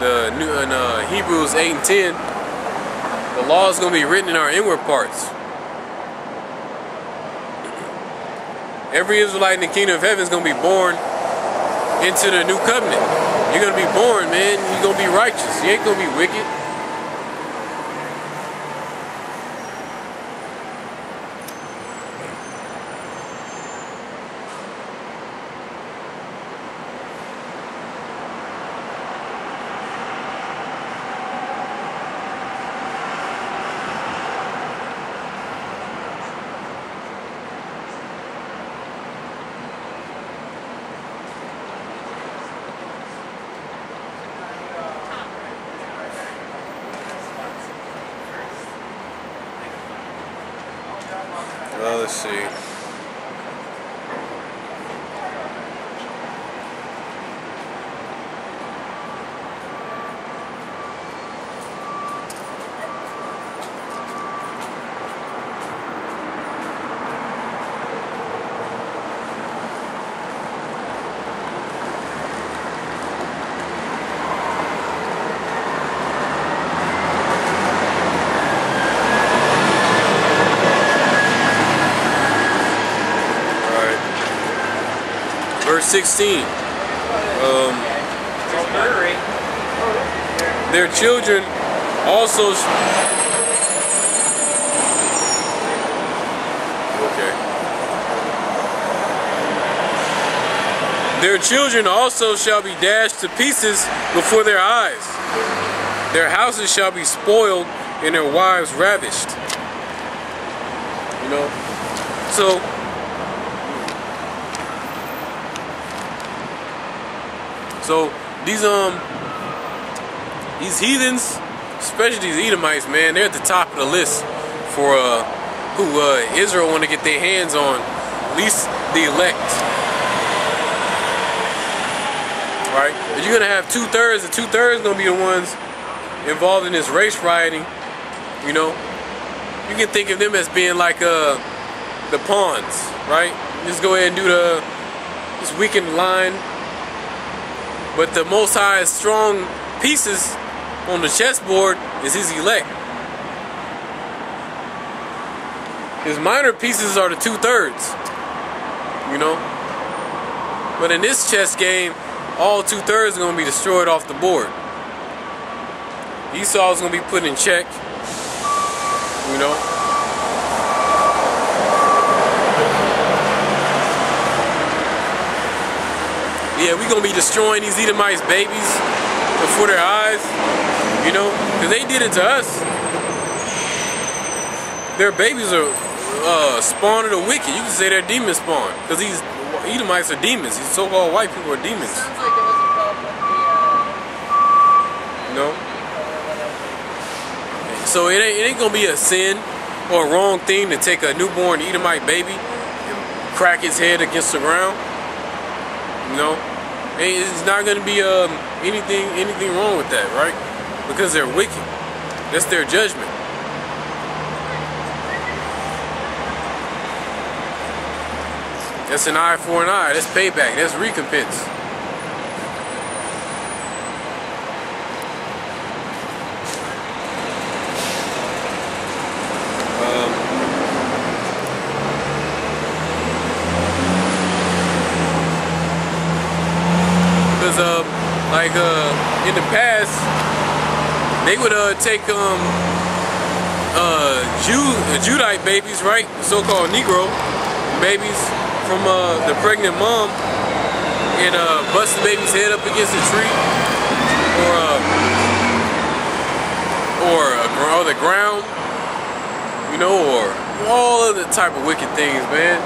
the new in Hebrews 8 and 10, the law is going to be written in our inward parts. Every Israelite in the kingdom of heaven is going to be born into the new covenant. You're going to be born, man. You're going to be righteous. You ain't going to be wicked. Well, let's see. Verse 16. Their children also their children also shall be dashed to pieces before their eyes. Their houses shall be spoiled and their wives ravished. You know? So these heathens, especially these Edomites, man, they're at the top of the list for who Israel want to get their hands on, at least the elect. Right? But you're gonna have 2/3. The 2/3 gonna be the ones involved in this race rioting. You know, you can think of them as being like the pawns, right? Just go ahead and do this weakened line. But the Most High's strong pieces on the chessboard is his elect. His minor pieces are the 2/3. You know? But in this chess game, all 2/3 are going to be destroyed off the board. Esau is going to be put in check. You know? Yeah, we're going to be destroying these Edomites' babies before their eyes, you know, because they did it to us. Their babies are spawn of the wicked. You can say they're demon spawn, because these Edomites are demons. These so-called white people are demons. You know? So it ain't going to be a sin or a wrong thing to take a newborn Edomite baby and crack his head against the ground. You know, it's not going to be anything wrong with that, right? Because they're wicked. That's their judgment. That's an eye for an eye. That's payback. That's recompense. Like in the past, they would take Judite babies, right, so-called Negro babies from the pregnant mom, and bust the baby's head up against a tree, or the ground, you know, or all other type of wicked things, man.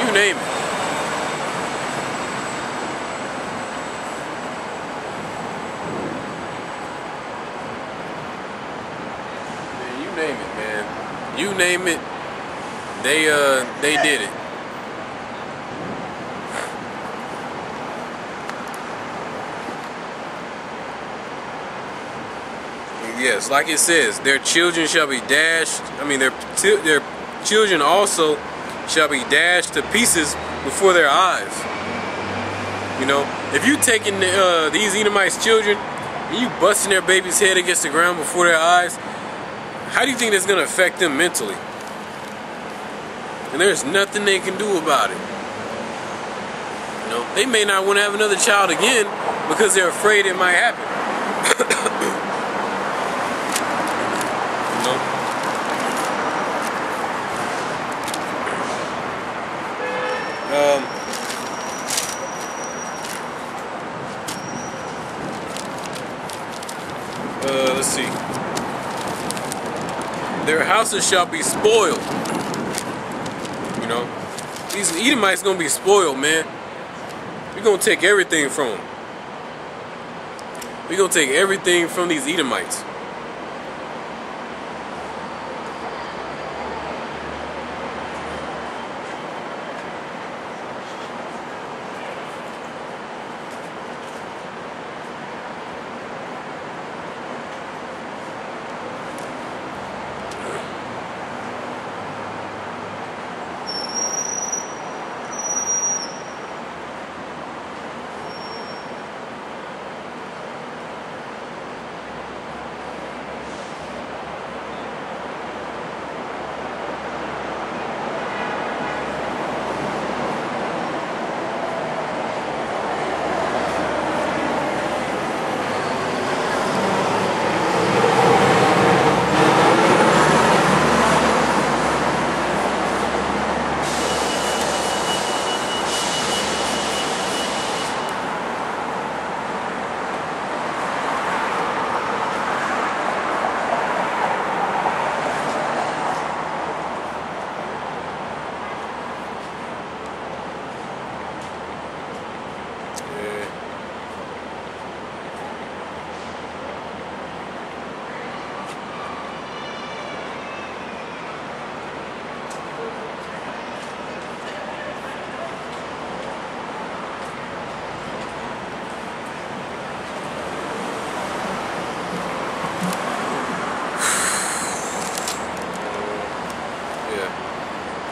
You name it. Name it, man. You name it, they did it. Yes, like it says, their children shall be dashed. I mean, their children also shall be dashed to pieces before their eyes. You know. If you taking these Edomites' children and you busting their baby's head against the ground before their eyes, how do you think that's going to affect them mentally? And there's nothing they can do about it. You know, they may not want to have another child again because they're afraid it might happen. You know? Let's see. Their houses shall be spoiled. You know, these Edomites gonna be spoiled, man. We're gonna take everything from them. We're gonna take everything from these Edomites.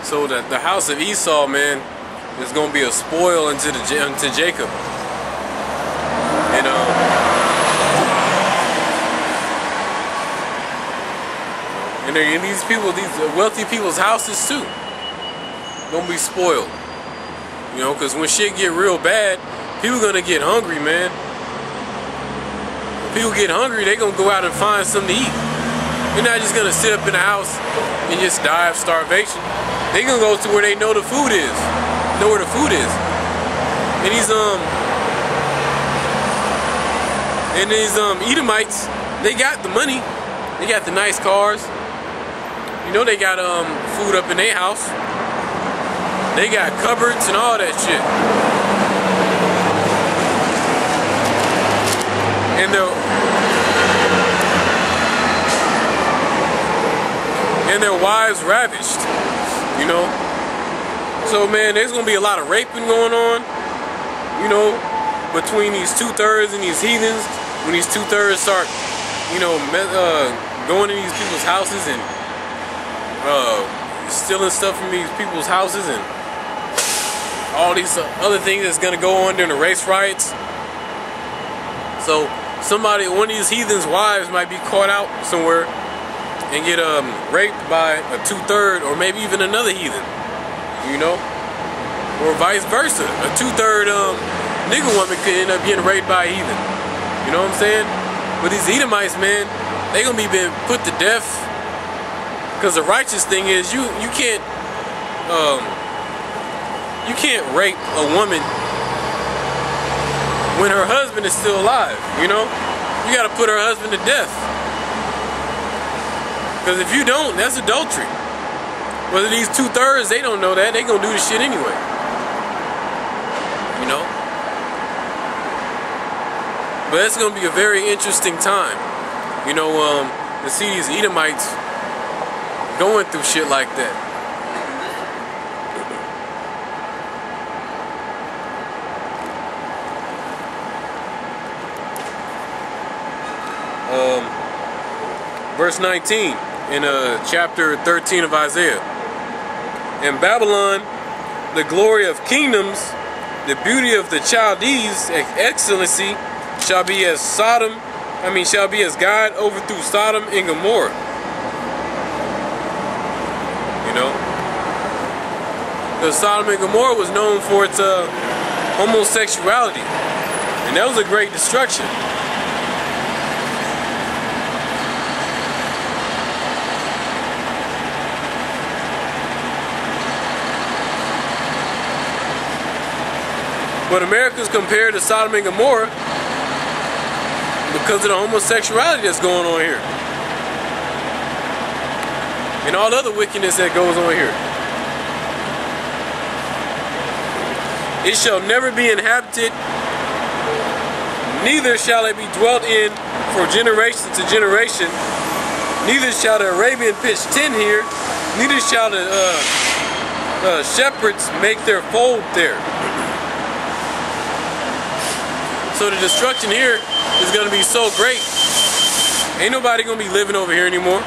So that the house of Esau, man, is gonna be a spoil unto Jacob. And they're in these people, these wealthy people's houses too, gonna be spoiled. You know, because when shit get real bad, people gonna get hungry, man. When people get hungry, they gonna go out and find something to eat. They're not just gonna sit up in the house and just die of starvation. They gonna go to where they know the food is. Know where the food is. And these Edomites, they got the money. They got the nice cars. You know they got food up in their house. They got cupboards and all that shit. And their wives ravished. You know, so man, there's gonna be a lot of raping going on, you know, between these 2/3 and these heathens. When these 2/3 start, you know, going in these people's houses and stealing stuff from these people's houses and all these other things that's gonna go on during the race riots. So one of these heathens' wives might be caught out somewhere and get raped by a 2/3 or maybe even another heathen, you know, or vice versa. A 2/3 nigga woman could end up getting raped by a heathen. You know what I'm saying? But these Edomites, man, they gonna be being put to death. Because the righteous thing is you can't rape a woman when her husband is still alive. You know, you gotta put her husband to death. Because if you don't, that's adultery. Whether these 2/3, they don't know that. They gonna do this shit anyway. You know? But it's gonna be a very interesting time. You know, to see these Edomites going through shit like that. Verse 19 in chapter 13 of Isaiah. In Babylon, the glory of kingdoms The beauty of the Chaldees' excellency shall be as shall be as God overthrew Sodom and Gomorrah. You know? Because Sodom and Gomorrah was known for its homosexuality. And that was a great destruction. But America's compared to Sodom and Gomorrah because of the homosexuality that's going on here. And all the other wickedness that goes on here. It shall never be inhabited, neither shall it be dwelt in for generation to generation. Neither shall the Arabian pitch tent here, neither shall the shepherds make their fold there. So the destruction here is going to be so great. Ain't nobody going to be living over here anymore.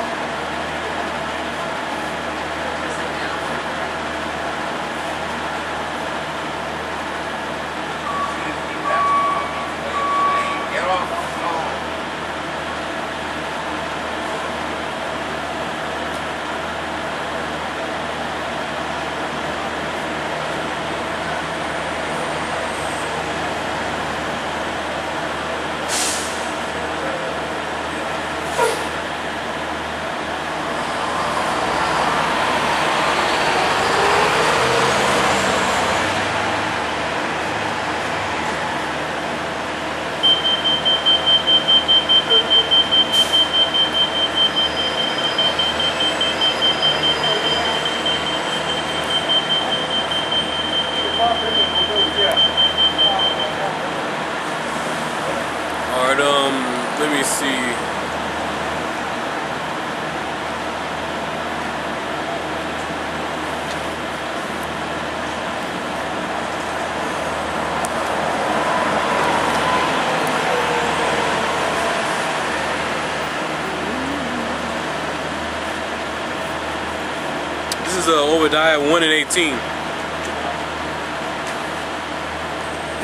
Alright, let me see. This is Obadiah 1:18.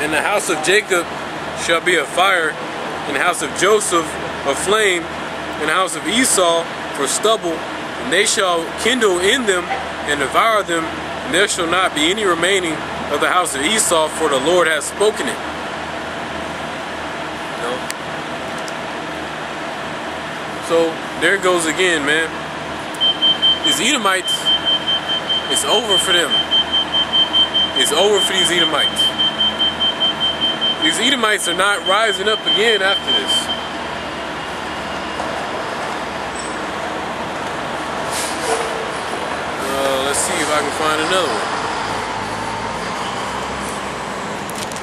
And the house of Jacob shall be a fire, and the house of Joseph a flame, and the house of Esau for stubble, and they shall kindle in them and devour them, and there shall not be any remaining of the house of Esau, for the Lord has spoken it. You know? So there it goes again, man. These Edomites, it's over for them. It's over for these Edomites. These Edomites are not rising up again after this. Let's see if I can find another one.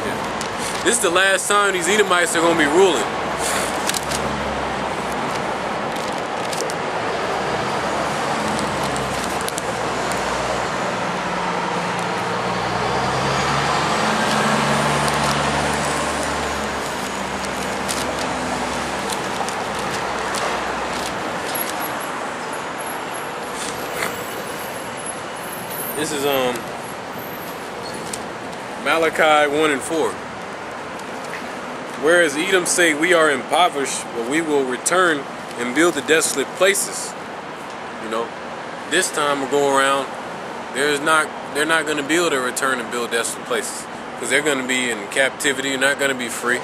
Yeah. This is the last time these Edomites are going to be ruling. This is Malachi 1:4. Whereas Edom say, we are impoverished, but we will return and build the desolate places. You know, this time we go around, they're not going to be able to return and build desolate places, because they're going to be in captivity. They're not going to be free.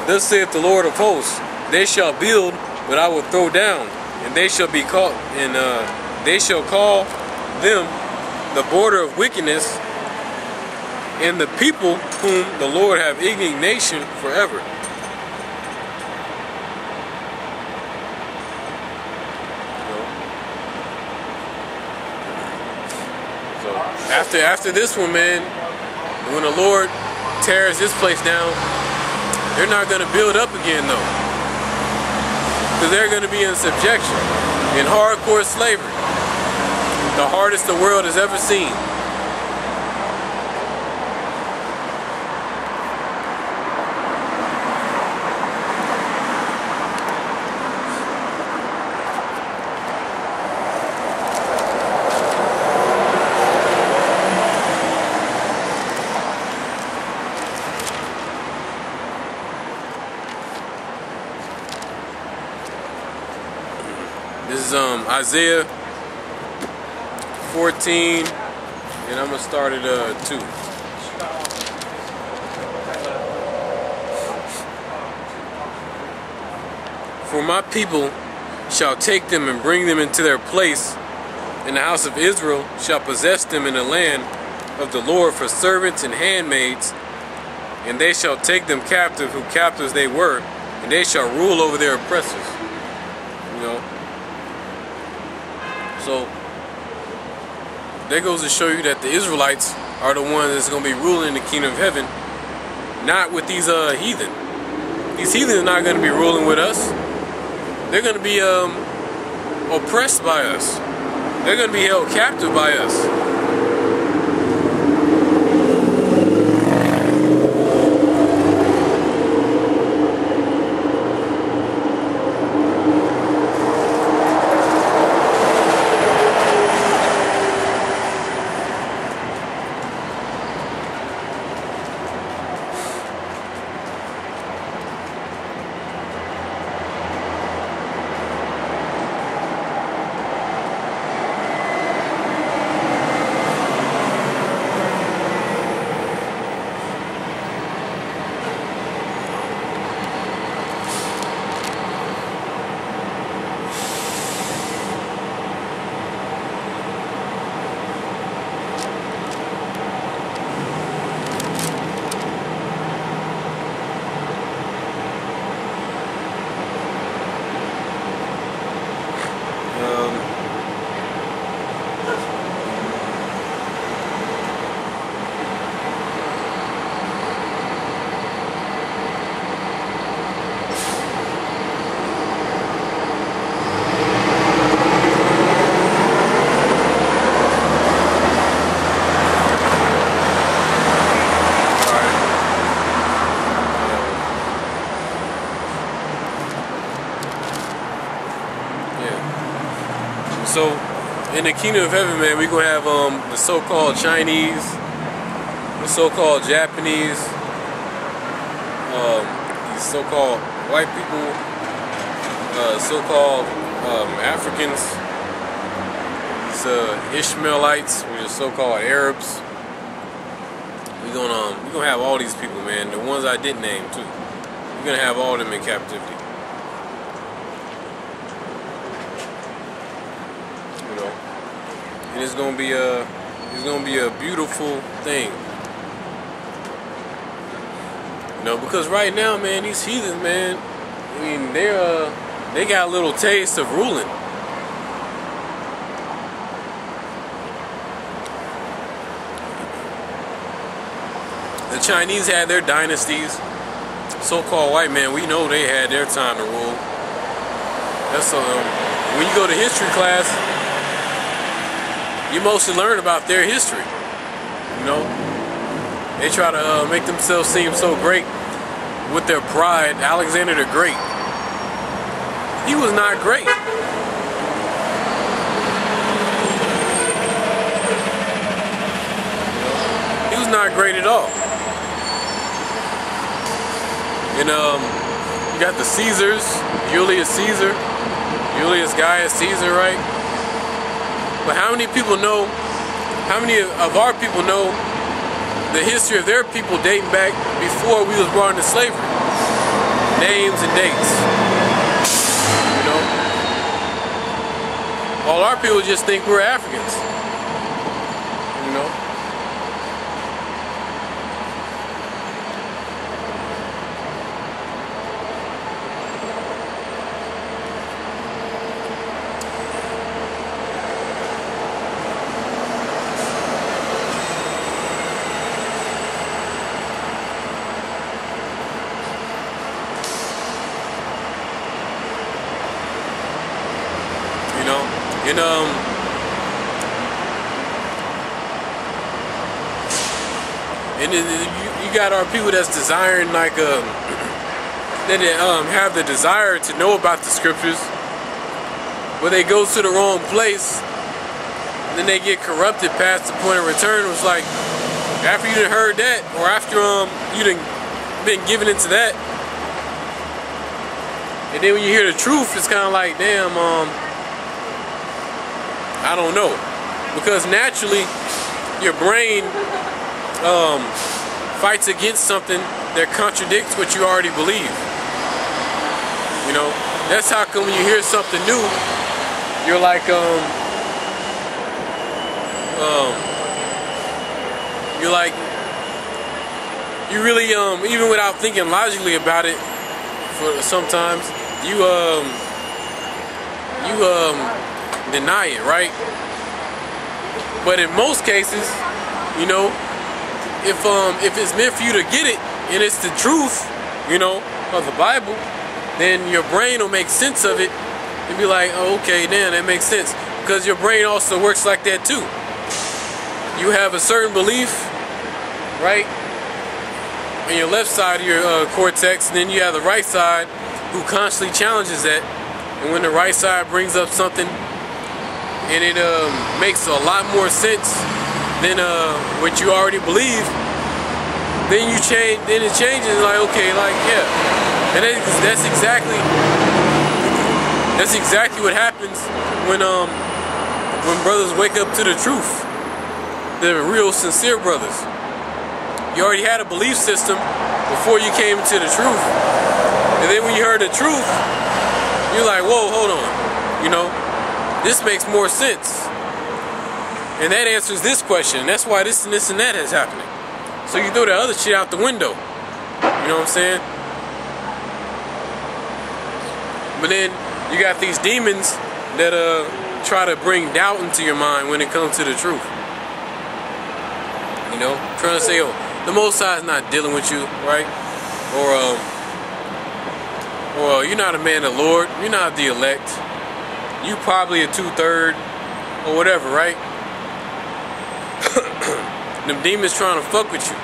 Thus saith the Lord of hosts, they shall build, but I will throw down. And they shall be called, and they shall call them the border of wickedness, and the people whom the Lord have indignation forever. So after this one, man, when the Lord tears this place down, they're not going to build up again, though. Because they're going to be in subjection, in hardcore slavery, the hardest the world has ever seen. This is Isaiah 14, and I'm gonna start at 2. For my people shall take them and bring them into their place, and the house of Israel shall possess them in the land of the Lord for servants and handmaids, and they shall take them captive who captives they were, and they shall rule over their oppressors. You know. So that goes to show you that the Israelites are the ones that's going to be ruling the kingdom of heaven, not with these heathen. These heathen are not going to be ruling with us. They're going to be oppressed by us. They're going to be held captive by us. So, in the kingdom of heaven, man, we're going to have the so-called Chinese, the so-called Japanese, these so-called white people, so-called Africans, these Ishmaelites, which are so-called Arabs. We're gonna have all these people, man. The ones I didn't name too. We're gonna have all of them in captivity. And it's gonna be a beautiful thing, you know, because right now, man, these heathens, man, I mean, they got a little taste of ruling. The Chinese had their dynasties. So-called white man, we know they had their time to rule. That's when you go to history class, you mostly learn about their history. You know, they try to make themselves seem so great with their pride. Alexander the Great, he was not great. He was not great at all. And you got the Caesars, Julius Caesar, Julius Gaius Caesar, right? But how many people know, how many of our people know the history of their people dating back before we was brought into slavery? Names and dates. You know? All our people just think we're Africans. You know? And you got our people that's desiring, like, that have the desire to know about the scriptures, but they go to the wrong place, and then they get corrupted past the point of return. It was like, after you done heard that, or after you done been given into that, and then when you hear the truth, it's kind of like, damn, I don't know. Because naturally, your brain fights against something that contradicts what you already believe. You know, that's how come when you hear something new, you're like, you really, even without thinking logically about it, for sometimes you deny it, right? But in most cases, you know, if it's meant for you to get it and it's the truth, you know, of the Bible, then your brain will make sense of it and be like, oh, okay, then that makes sense, because your brain also works like that too. You have a certain belief, right, on your left side of your cortex, and then you have the right side who constantly challenges that. And when the right side brings up something and it makes a lot more sense than what you already believe, then it changes, like, okay, like, yeah. And that's exactly what happens when brothers wake up to the truth. The real sincere brothers. You already had a belief system before you came to the truth. And then when you heard the truth, you're like, whoa, hold on. You know, this makes more sense. And that answers this question. That's why this and this and that is happening. So you throw that other shit out the window. You know what I'm saying? But then you got these demons that try to bring doubt into your mind when it comes to the truth. You know, trying to say, oh, the Most High is not dealing with you, right? Or you're not a man of the Lord, you're not the elect, you probably a 2/3 or whatever, right? Them demons trying to fuck with you.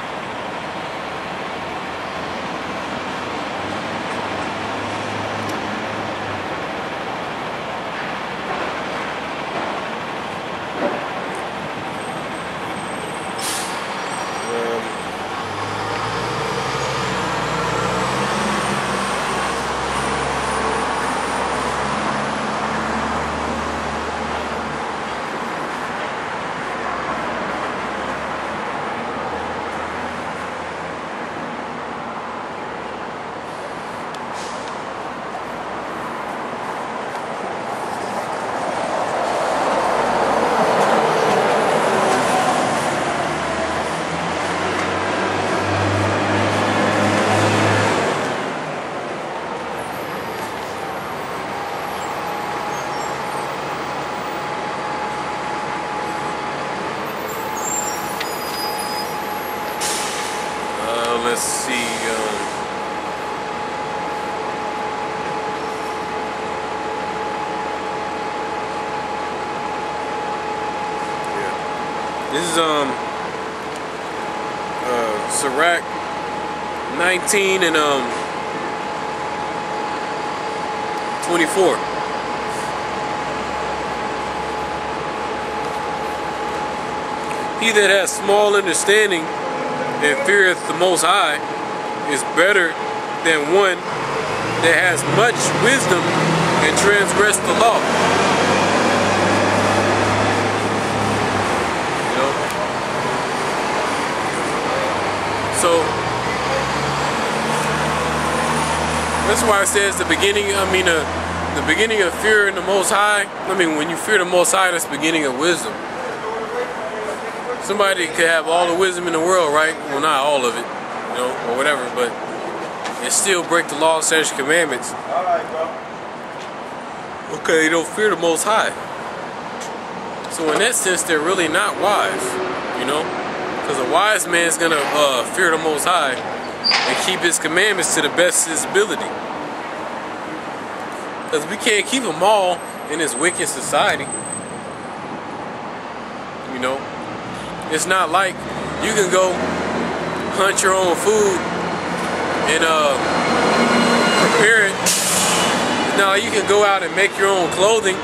Let's see. Yeah. This is Sirach 19 and 24. He that has small understanding and feareth the Most High is better than one that has much wisdom and transgress the law. You know? So that's why it says the beginning of fear in the Most High. I mean, when you fear the Most High, that's the beginning of wisdom. Somebody could have all the wisdom in the world, right? Well, not all of it, you know, or whatever, but and still break the law, statutes, and commandments. Okay, they don't fear the Most High. So in that sense, they're really not wise, you know? Because a wise man is gonna fear the Most High and keep His commandments to the best of his ability. Because we can't keep them all in this wicked society, you know? It's not like you can go hunt your own food and prepare it. It's not like you can go out and make your own clothing.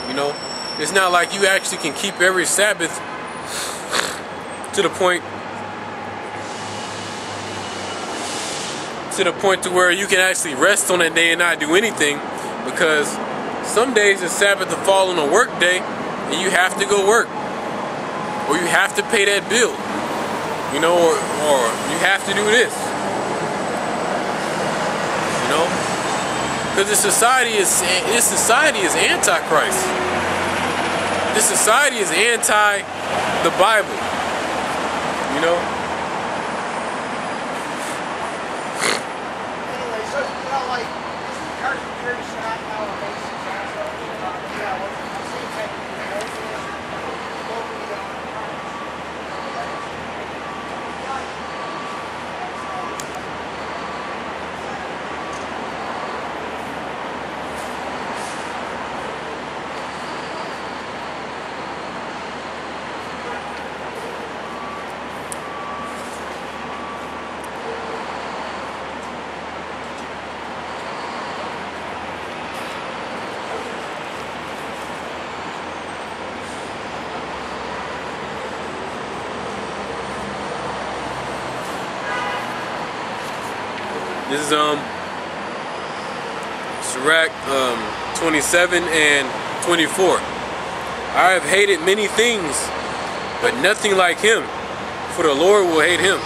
You know, it's not like you actually can keep every Sabbath to the point to where you can actually rest on that day and not do anything, because some days the Sabbath to fall on a work day, and you have to go work, or you have to pay that bill, you know, or you have to do this, you know, because this society is anti-Christ. This society is anti the Bible, you know. Anyway, so you know, like this carpentry shop nowadays is also, yeah, well, the same type of This is Sirach 27 and 24. I have hated many things, but nothing like him, for the Lord will hate him.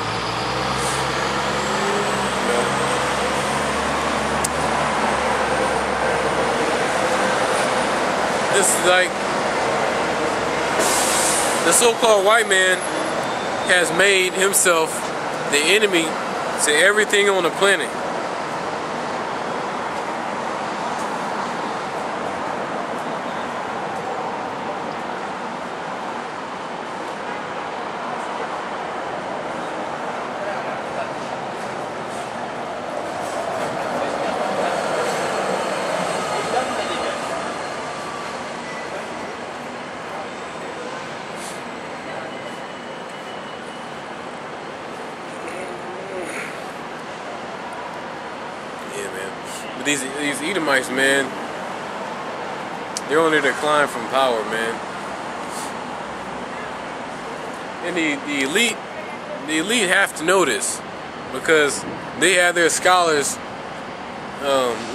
This is like the so-called white man has made himself the enemy to everything on the planet. But these Edomites, man, they're on their decline from power, man. And the elite have to know this, because they have their scholars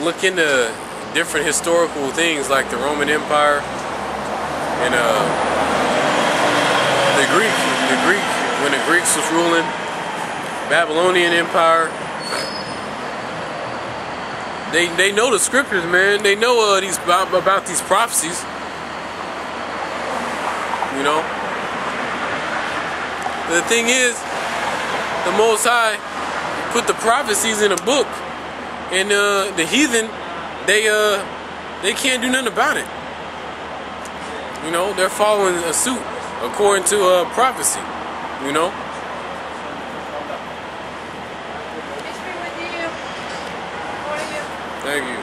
look into different historical things like the Roman Empire and the Greek when the Greeks was ruling, Babylonian Empire. They know the scriptures, man. They know about these prophecies. You know. The thing is, the Most High put the prophecies in a book, and the heathen, they can't do nothing about it. You know, they're following a suit according to prophecy. You know. Thank you.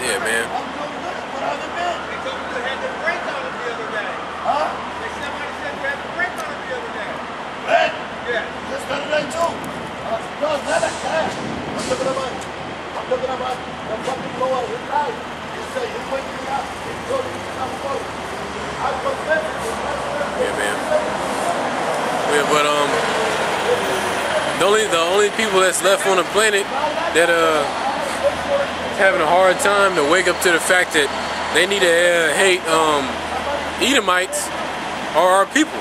Yeah, man. What other men? They told me you had the brake on it the other day. Huh? Somebody said you had the brake on it the other day. Brake? Yeah. Just the other day too. No, not that guy. I'm looking about the fucking blower inside. You say you went to the house. Yeah, man. Yeah, but the only people that's left on the planet that having a hard time to wake up to the fact that they need to hate Edomites are our people.